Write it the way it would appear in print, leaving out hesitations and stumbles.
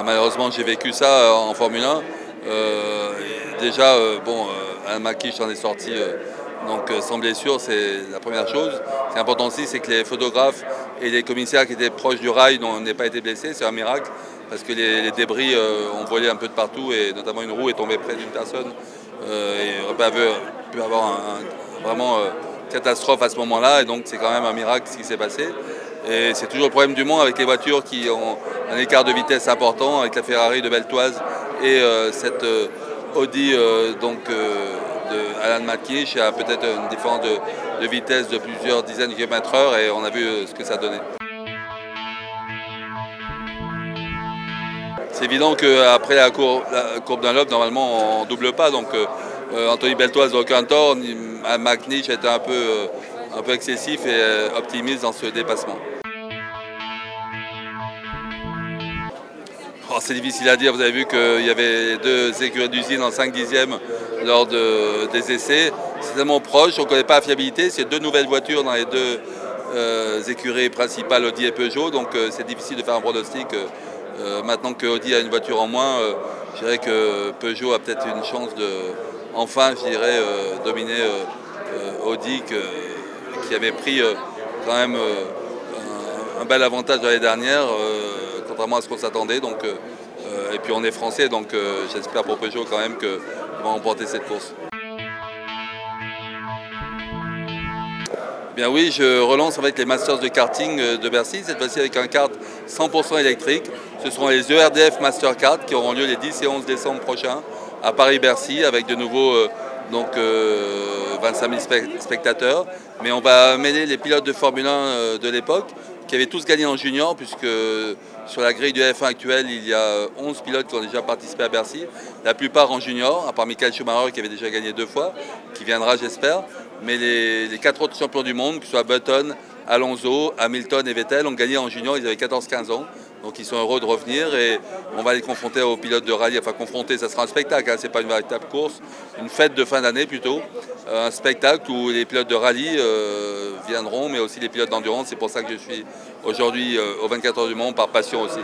Malheureusement, j'ai vécu ça en Formule 1. Déjà, Alan McLeish en est sorti sans blessure, c'est la première chose. Ce qui est important aussi, c'est que les photographes et les commissaires qui étaient proches du rail n'aient pas été blessés. C'est un miracle parce que les débris ont volé un peu de partout et notamment une roue est tombée près d'une personne. Et on pu avoir vraiment catastrophe à ce moment-là. Et donc, c'est quand même un miracle ce qui s'est passé. Et c'est toujours le problème du monde avec les voitures qui ont un écart de vitesse important, avec la Ferrari de Beltoise et cette Audi de Alan McLeish a peut-être une différence de vitesse de plusieurs dizaines de kilomètres heure et on a vu ce que ça donnait. C'est évident qu'après la courbe d'un lobe, normalement on ne double pas. Donc Anthony Beltoise n'a aucun tort. McLeish était un peu excessif et optimiste dans ce dépassement. Oh, c'est difficile à dire, vous avez vu qu'il y avait 2 écuries d'usine en 5/10 lors des essais. C'est tellement proche, on ne connaît pas la fiabilité. C'est 2 nouvelles voitures dans les 2 écuries principales, Audi et Peugeot, donc c'est difficile de faire un pronostic. Maintenant que Audi a une voiture en moins, je dirais que Peugeot a peut-être une chance de, enfin, dominer Audi qui avait pris quand même un bel avantage l'année dernière, contrairement à ce qu'on s'attendait. Et puis on est français, donc j'espère pour Peugeot quand même qu'ils vont remporter cette course. Bien oui, je relance avec les Masters de karting de Bercy, cette fois-ci avec un kart 100% électrique. Ce seront les ERDF Master Kart qui auront lieu les 10 et 11 décembre prochains à Paris-Bercy avec de nouveau 25 000 spectateurs. Mais on va mêler les pilotes de Formule 1 de l'époque qui avaient tous gagné en junior, puisque sur la grille du F1 actuelle, il y a 11 pilotes qui ont déjà participé à Bercy, la plupart en junior, à part Michael Schumacher qui avait déjà gagné 2 fois, qui viendra j'espère. Mais les 4 autres champions du monde, que ce soit Button, Alonso, Hamilton et Vettel, ont gagné en junior, ils avaient 14-15 ans. Donc ils sont heureux de revenir et on va les confronter aux pilotes de rallye. Enfin confronter, ça sera un spectacle, hein, ce n'est pas une véritable course, une fête de fin d'année plutôt. Un spectacle où les pilotes de rallye viendront, mais aussi les pilotes d'endurance. C'est pour ça que je suis aujourd'hui aux 24 heures du Mans par passion aussi.